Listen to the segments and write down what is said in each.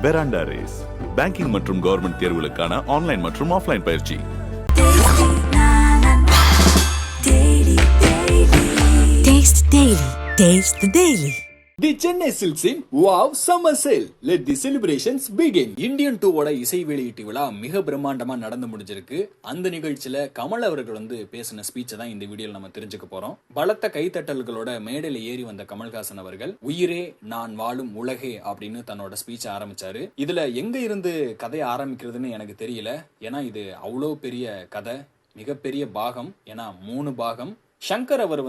பெராண்டா race banking மற்றும் government தேர்வுகளுக்கான online மற்றும் ஆஃப்லைன் பயிற்சி. Taste the Daily. The Chennai Silks in Wow Summer Sale. Let the celebrations begin. Indian 2 ஓட இசை வெளியீட்டு விழா மிக பிரம்மாண்டமா நடந்து முடிஞ்சிருக்கு. அந்த நிகழ்ச்சியில கமல் அவர்கள் பேசின ஸ்பீச்சை தான் இந்த வீடியோல நம்ம தெரிஞ்சுக்க போறோம். பலத்த கைத்தட்டல்களோட மேடையில ஏறி வந்த கமல்ஹாசன் அவர்கள் உயிரே நான் வாழும் உலகே அப்படின்னு தன்னோட ஸ்பீச்சை ஆரம்பிச்சாரு. இதுல எங்க இருந்து கதையை ஆரம்பிக்கிறதுன்னு எனக்கு தெரியல. ஏன்னா இது அவ்வளோ பெரிய கதை, மிகப்பெரிய பாகம். ஏன்னா 3 பாகம். சங்கர் அவர்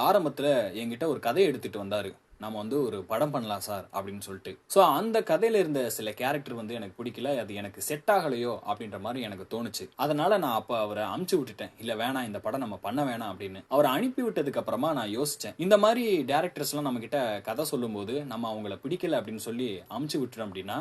ஆரம்பத்துல என்கிட்ட ஒரு கதையை எடுத்துட்டு வந்தாரு. நம்ம ஒரு படம் பண்ணலாம் சார் அப்படின்னு சொல்லிட்டு. ஸோ அந்த கதையில இருந்த சில கேரக்டர் எனக்கு பிடிக்கல, அது எனக்கு செட் ஆகலையோ அப்படின்ற மாதிரி எனக்கு தோணுச்சு. அதனால நான் அப்ப அவரை அனுப்பிச்சு விட்டுட்டேன். இல்ல வேணாம், இந்த படம் நம்ம பண்ண வேணாம் அப்படின்னு. அவரை அனுப்பி விட்டதுக்கு அப்புறமா நான் யோசிச்சேன், இந்த மாதிரி டேரக்டர்ஸ் எல்லாம் நம்ம கிட்ட கதை சொல்லும் போது நம்ம அவங்கள பிடிக்கல அப்படின்னு சொல்லி அனுப்பிச்சு விட்டுறோம் அப்படின்னா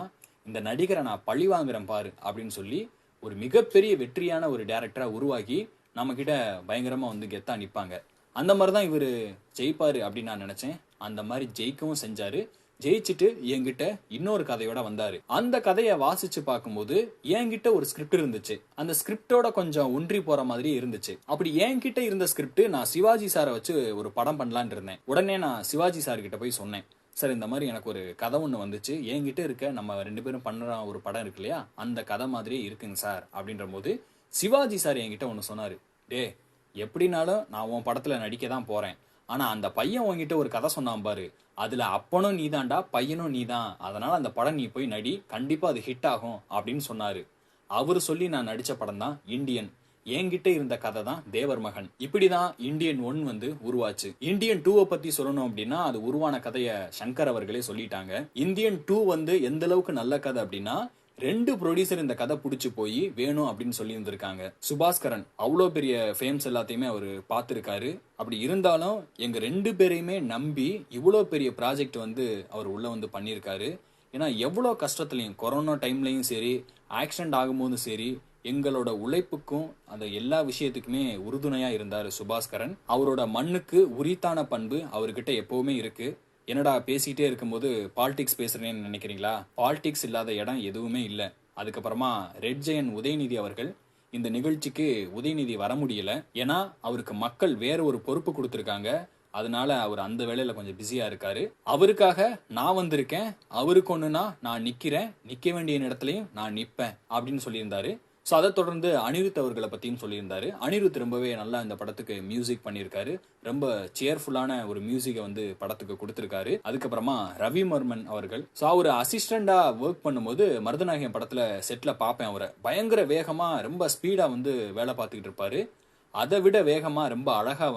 இந்த நடிகரை நான் பழி வாங்குறேன் பாரு அப்படின்னு சொல்லி ஒரு மிகப்பெரிய வெற்றியான ஒரு டேரக்டரா உருவாக்கி நம்ம கிட்ட பயங்கரமா கெத்தா நிப்பாங்க. அந்த மாதிரிதான் இவரு ஜெயிப்பாரு அப்படின்னு நான் நினைச்சேன். அந்த மாதிரி ஜெயிக்கவும் செஞ்சாரு. ஜெயிச்சுட்டு என்கிட்ட இன்னொரு கதையோட வந்தாரு. அந்த கதையை வாசிச்சு பார்க்கும்போது என்கிட்ட ஒரு ஸ்கிரிப்ட் இருந்துச்சு. அந்த ஸ்கிரிப்டோட கொஞ்சம் ஒன்றி போற மாதிரி இருந்துச்சு. அப்படி என்கிட்ட இருந்த ஸ்கிரிப்ட் நான் சிவாஜி சாரை வச்சு ஒரு படம் பண்ணலான் இருந்தேன். உடனே நான் சிவாஜி சார் கிட்ட போய் சொன்னேன், சார் இந்த மாதிரி எனக்கு ஒரு கதை ஒன்று வந்துச்சு, என்கிட்ட இருக்க நம்ம 2 பேரும் பண்ற ஒரு படம் இருக்கு இல்லையா, அந்த கதை மாதிரியே இருக்குங்க சார் அப்படின்ற போது சிவாஜி சார் என்கிட்ட ஒன்று சொன்னாரு, டே எப்படினாலும் நான் உன் படத்துல நடிக்க தான் போறேன், ஆனா அந்த பையன் உன்கிட்ட ஒரு கதை சொன்னான் பாரு, அதுல அப்பனும் நீதான்டா பையனும் நீதான், அதனால அந்த படம் நீ போய் நடி, கண்டிப்பா அது ஹிட் ஆகும் அப்படின்னு சொன்னாரு. அவரு சொல்லி நான் நடிச்ச படம் தான் இந்தியன். என்கிட்ட இருந்த கதை தான் தேவர் மகன். இப்படிதான் இந்தியன் 1 உருவாச்சு. இந்தியன் 2 பத்தி சொல்லணும் அப்படின்னா அது உருவான கதையை சங்கர் அவர்களே சொல்லிட்டாங்க. இந்தியன் 2 எந்த அளவுக்கு நல்ல கதை அப்படின்னா 2 ப்ரொடியூசர் இந்த கதை பிடிச்சு போய் வேணும் அப்படின்னு சொல்லி இருந்திருக்காங்க. சுபாஸ்கரன் அவ்வளோ பெரிய ஃபேம்ஸ் எல்லாத்தையுமே அவர் பார்த்துருக்காரு. அப்படி இருந்தாலும் எங்க 2 பேரையுமே நம்பி இவ்வளோ பெரிய ப்ராஜெக்ட் அவர் உள்ள பண்ணியிருக்காரு. ஏன்னா எவ்வளோ கஷ்டத்துலையும், கொரோனா டைம்லையும் சரி, ஆக்சிடென்ட் ஆகும்போதும் சரி, எங்களோட உழைப்புக்கும் அந்த எல்லா விஷயத்துக்குமே உறுதுணையா இருந்தாரு சுபாஸ்கரன். அவரோட மண்ணுக்கு உரித்தான பண்பு அவர்கிட்ட எப்பவுமே இருக்கு. என்னடா பேசிட்டே இருக்கும்போது பாலிடிக்ஸ் பேசுறேன்னு நினைக்கிறீங்களா? பாலிடிக்ஸ் இல்லாத இடம் எதுவுமே இல்லை. அதுக்கப்புறமா ரெட் ஜெயன் உதயநிதி அவர்கள் இந்த நிகழ்ச்சிக்கு உதயநிதி வர முடியல. ஏன்னா அவருக்கு மக்கள் வேற ஒரு பொறுப்பு கொடுத்துருக்காங்க. அதனால அவர் அந்த வேலையில கொஞ்சம் பிஸியா இருக்காரு. அவருக்காக நான் வந்திருக்கேன், அவருக்கு ஒண்ணுனா நான் நிக்கிறேன், நிக்க வேண்டிய இடத்துலயும் நான் நிப்பேன் அப்படின்னு சொல்லியிருந்தாரு. ஸோ அதை தொடர்ந்து அனிருத் அவர்களை பற்றியும் சொல்லியிருந்தாரு. அனிருத் ரொம்பவே நல்லா இந்த படத்துக்கு மியூசிக் பண்ணியிருக்காரு. ரொம்ப சேர்ஃபுல்லான ஒரு மியூசிக்கை படத்துக்கு கொடுத்துருக்காரு. அதுக்கப்புறமா ரவி வர்மன் அவர்கள், ஸோ அவர் அசிஸ்டண்டா ஒர்க் பண்ணும்போது மருதநாயகம் படத்துல செட்ல பார்ப்பேன். அவரை பயங்கர வேகமா ரொம்ப ஸ்பீடா வேலை பார்த்துக்கிட்டு இருப்பாரு. அதை விட வேகமா ரொம்ப அழகா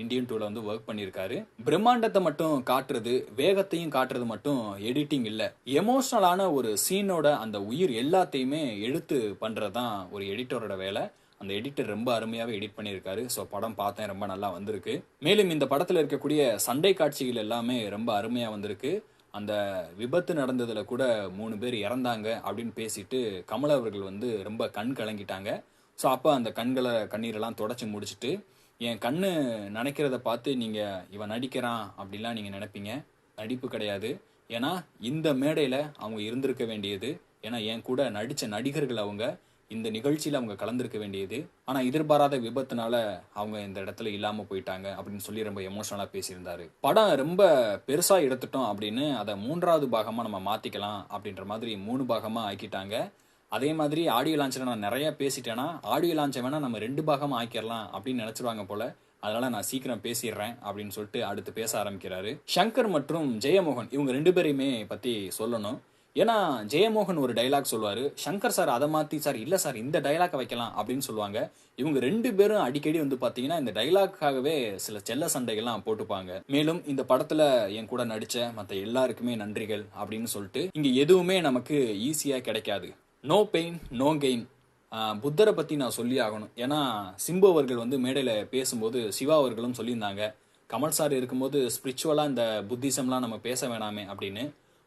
இந்தியன் 2ல ஒர்க் பண்ணியிருக்காரு. பிரம்மாண்டத்தை மட்டும் காட்டுறது, வேகத்தையும் காட்டுறது மட்டும் எடிட்டிங் இல்ல, எமோஷனலான ஒரு சீனோட அந்த உயிர் எல்லாத்தையுமே எடுத்து பண்றதுதான் ஒரு எடிட்டரோட வேலை. அந்த எடிட்டர் ரொம்ப அருமையாவே எடிட் பண்ணியிருக்காரு. ஸோ படம் பார்த்தேன், ரொம்ப நல்லா வந்திருக்கு. மேலும் இந்த படத்துல இருக்கக்கூடிய சண்டை காட்சிகள் எல்லாமே ரொம்ப அருமையா வந்திருக்கு. அந்த விபத்து நடந்ததுல கூட 3 பேர் இறந்தாங்க அப்படின்னு பேசிட்டு கமல் அவர்கள் ரொம்ப கண் கலங்கிட்டாங்க. ஸோ அப்போ அந்த கண்ணீரெல்லாம் தொடச்சி முடிச்சுட்டு, என் கண்ணு நினைக்கிறத பார்த்து நீங்கள் இவன் நடிக்கிறான் அப்படிலாம் நீங்கள் நினைப்பீங்க. நடிப்பு கிடையாது. ஏன்னா இந்த மேடையில் அவங்க இருந்திருக்க வேண்டியது, ஏன்னா என் கூட நடித்த நடிகர்கள் இந்த நிகழ்ச்சியில் அவங்க கலந்துருக்க வேண்டியது. ஆனால் எதிர்பாராத விபத்துனால அவங்க இந்த இடத்துல இல்லாமல் போயிட்டாங்க அப்படின்னு சொல்லி ரொம்ப எமோஷனலாக பேசியிருந்தாரு. படம் ரொம்ப பெருசாக எடுத்துட்டோம் அப்படின்னு அதை 3வது பாகமாக நம்ம மாற்றிக்கலாம் அப்படின்ற மாதிரி 3 பாகமாக ஆக்கிட்டாங்க. அதே மாதிரி ஆடியோ லான்ச்சில் நான் நிறைய பேசிட்டேன்னா ஆடியோ லான்ச்சை வேணா நம்ம 2 பாகமாக ஆக்கிடலாம் அப்படின்னு நினைச்சிருவாங்க போல. அதனால நான் சீக்கிரம் பேசிடுறேன் அப்படின்னு சொல்லிட்டு அடுத்து பேச ஆரம்பிக்கிறாரு. சங்கர் மற்றும் ஜெயமோகன் இவங்க 2 பேரையுமே பத்தி சொல்லணும். ஏன்னா ஜெயமோகன் ஒரு டைலாக் சொல்லுவாரு, சங்கர் சார் அதை மாத்தி சார் இல்ல சார் இந்த டைலாக் வைக்கலாம் அப்படின்னு சொல்லுவாங்க. இவங்க 2 பேரும் அடிக்கடி பாத்தீங்கன்னா இந்த டைலாக்காகவே சில செல்ல சண்டைகள்லாம் போட்டுப்பாங்க. மேலும் இந்த படத்துல என் கூட நடிச்ச மற்ற எல்லாருக்குமே நன்றிகள் அப்படின்னு சொல்லிட்டு, இங்க எதுவுமே நமக்கு ஈஸியா கிடைக்காது. No pain no gain. புத்தரை பற்றி நான் சொல்லி ஆகணும். ஏன்னா சிம்பு அவர்கள் மேடையில் பேசும்போது சிவா அவர்களும் சொல்லியிருந்தாங்க, கமல் சார் இருக்கும்போது ஸ்பிரிச்சுவலாக இந்த புத்திசம்லாம் நம்ம பேச வேணாமே அப்படின்னு.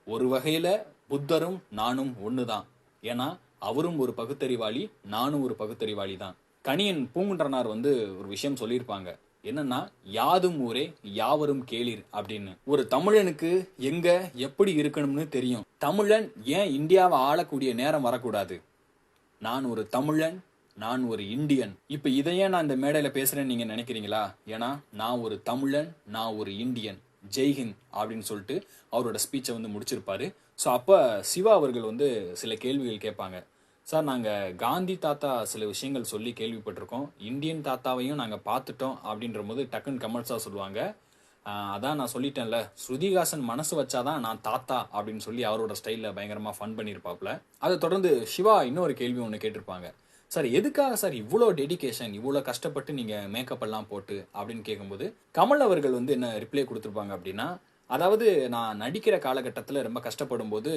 ஒரு வகையில் புத்தரும் நானும் ஒன்று தான். ஏன்னா அவரும் ஒரு பகுத்தறிவாளி, நானும் ஒரு பகுத்தறிவாளி தான். கணியன் பூங்குன்றனார் ஒரு விஷயம் சொல்லியிருப்பாங்க, என்னன்னா யாதும் ஊரே யாவரும் கேளீர் அப்படின்னு. ஒரு தமிழனுக்கு எங்க எப்படி இருக்கணும்னு தெரியும். தமிழன் ஏன் இந்தியாவை ஆளக்கூடிய நேரம் வரக்கூடாது? நான் ஒரு தமிழன், நான் ஒரு இந்தியன். இப்ப இதையே நான் இந்த மேடையில பேசுறேன்னு நீங்க நினைக்கிறீங்களா? ஏன்னா நான் ஒரு தமிழன், நான் ஒரு இந்தியன், ஜெய்ஹிந்த் அப்படின்னு சொல்லிட்டு அவரோட ஸ்பீச்சை வந்து முடிச்சிருப்பாரு. ஸோ அப்போ சிவா அவர்கள் வந்து சில கேள்விகள் கேட்பாங்க. சார், நாங்கள் காந்தி தாத்தா சில விஷயங்கள் சொல்லி கேள்விப்பட்டிருக்கோம், இந்தியன் தாத்தாவையும் நாங்கள் பார்த்துட்டோம் அப்படின்ற போது டக்குன்னு கமல் சார் சொல்லுவாங்க, அதான் நான் சொல்லிட்டேன்ல, ஸ்ருதிஹாசன் மனசு வச்சாதான் நான் தாத்தா அப்படின்னு சொல்லி அவரோட ஸ்டைலில் பயங்கரமாக ஃபன் பண்ணியிருப்பாப்புல. அதை தொடர்ந்து சிவா இன்னொரு கேள்வி ஒன்று கேட்டிருப்பாங்க. சார், எதுக்காக சார் இவ்வளோ டெடிகேஷன், இவ்வளோ கஷ்டப்பட்டு நீங்கள் மேக்கப் எல்லாம் போட்டு அப்படின்னு கேட்கும்போது கமல் அவர்கள் வந்து என்ன ரிப்ளை கொடுத்துருப்பாங்க அப்படின்னா, அதாவது நான் நடிக்கிற காலகட்டத்தில் ரொம்ப கஷ்டப்படும் போது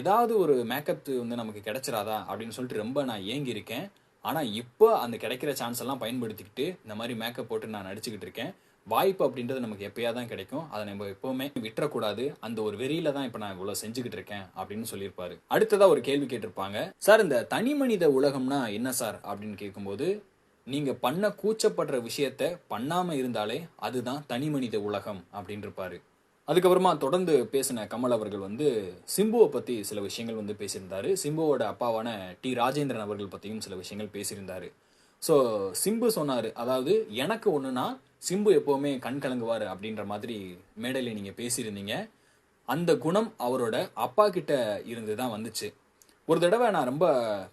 ஏதாவது ஒரு மேக்கப் வந்து நமக்கு கிடைச்சிராதா அப்படின்னு சொல்லிட்டு ரொம்ப நான் ஏங்கி இருக்கேன். ஆனால் இப்போ அந்த கிடைக்கிற சான்ஸ் எல்லாம் பயன்படுத்திக்கிட்டு இந்த மாதிரி மேக்கப் போட்டு நான் நடிச்சுக்கிட்டு இருக்கேன். வாய்ப்பு அப்படின்றது நமக்கு எப்பயா தான் கிடைக்கும், அதை நம்ம எப்பவுமே விட்டுறக்கூடாது. அந்த ஒரு வெறியில தான் இப்போ நான் இவ்வளோ செஞ்சுக்கிட்டு இருக்கேன் அப்படின்னு சொல்லியிருப்பாரு. அடுத்ததா ஒரு கேள்வி கேட்டிருப்பாங்க. சார், இந்த தனி மனித உலகம்னா என்ன சார் அப்படின்னு கேட்கும்போது, நீங்க பண்ண கூச்சப்படுற விஷயத்த பண்ணாம இருந்தாலே அதுதான் தனி மனித உலகம் அப்படின்னு இருப்பாரு. அதுக்கப்புறமா தொடர்ந்து பேசின கமல் அவர்கள் வந்து சிம்புவை பத்தி சில விஷயங்கள் வந்து பேசியிருந்தாரு. சிம்புவோட அப்பாவான டி ராஜேந்திரன் அவர்கள் பத்தியும் சில விஷயங்கள் பேசியிருந்தாரு. ஸோ சிம்பு சொன்னாரு, அதாவது எனக்கு ஒண்ணுனா சிம்பு எப்பவுமே கண் கலங்குவார் அப்படின்ற மாதிரி மேடையில் நீங்க பேசியிருந்தீங்க. அந்த குணம் அவரோட அப்பா கிட்ட இருந்து தான் வந்துச்சு. ஒரு தடவை நான் ரொம்ப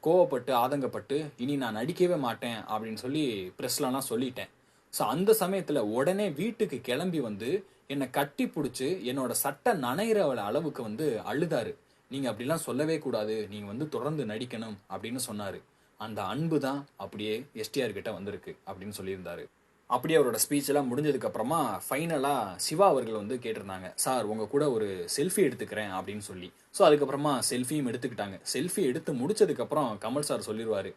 கோவப்பட்டு ஆதங்கப்பட்டு இனி நான் நடிக்கவே மாட்டேன் அப்படின்னு சொல்லி ப்ரெஸ்லலாம் சொல்லிட்டேன். ஸோ அந்த சமயத்தில் உடனே வீட்டுக்கு கிளம்பி வந்து என்னை கட்டி பிடிச்சி என்னோட சட்டை நனைகிற அளவுக்கு வந்து அழுதாரு. நீங்கள் அப்படிலாம் சொல்லவே கூடாது, நீங்கள் வந்து தொடர்ந்து நடிக்கணும் அப்படின்னு சொன்னார். அந்த அன்பு தான் அப்படியே எஸ்டிஆர் கிட்ட வந்திருக்கு அப்படின்னு சொல்லியிருந்தாரு. அப்படியே அவரோட ஸ்பீச் எல்லாம் முடிஞ்சதுக்கு அப்புறமா ஃபைனலாக சிவா அவர்கள் வந்து கேட்டிருந்தாங்க, சார் உங்கள் கூட ஒரு செல்ஃபி எடுத்துக்கிறேன் அப்படின்னு சொல்லி. ஸோ அதுக்கப்புறமா செல்ஃபியும் எடுத்துக்கிட்டாங்க. செல்ஃபி எடுத்து முடிச்சதுக்கப்புறம் கமல் சார் சொல்லிடுவார்,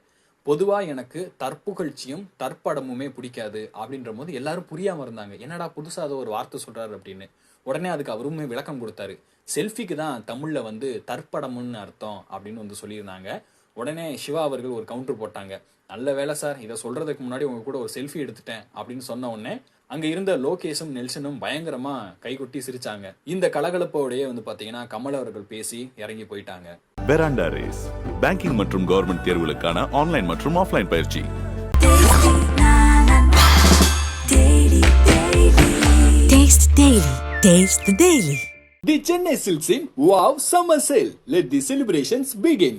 பொதுவாக எனக்கு தற்புகழ்ச்சியும் தற்படமுமே பிடிக்காது அப்படின்ற போது எல்லாரும் புரியாமல் இருந்தாங்க, என்னடா புதுசாக அதை ஒரு வார்த்தை சொல்கிறாரு அப்படின்னு. உடனே அதுக்கு அவருமே விளக்கம் கொடுத்தாரு, செல்ஃபிக்கு தான் தமிழில் வந்து தற்படமுன்னு அர்த்தம் அப்படின்னு வந்து சொல்லியிருந்தாங்க. உடனே சிவா அவர்கள் ஒரு கவுண்டர் போட்டாங்க, நல்ல வேலை சார், இதை சொல்றதுக்கு முன்னாடி உங்க கூட ஒரு செல்ஃபி எடுத்துட்டேன் அப்படின்னு சொன்ன உடனே அங்க இருந்த லோகேஷும் நெல்சனும் பயங்கரமா கைகொட்டி சிரிச்சாங்க. இந்த கலகலப்போடையே வந்து பாத்தீங்கன்னா கமல் அவர்கள் பேசி இறங்கி போயிட்டாங்க. பெராண்டா ரேஸ் பேங்கிங் மற்றும் கவர்மெண்ட் தேர்வுகளுக்கான ஆன்லைன் மற்றும் ஆஃப்லைன் பயிற்சி. Taste the Daily. The Chennai Silks in Wow Summer Sale. Let the celebrations begin.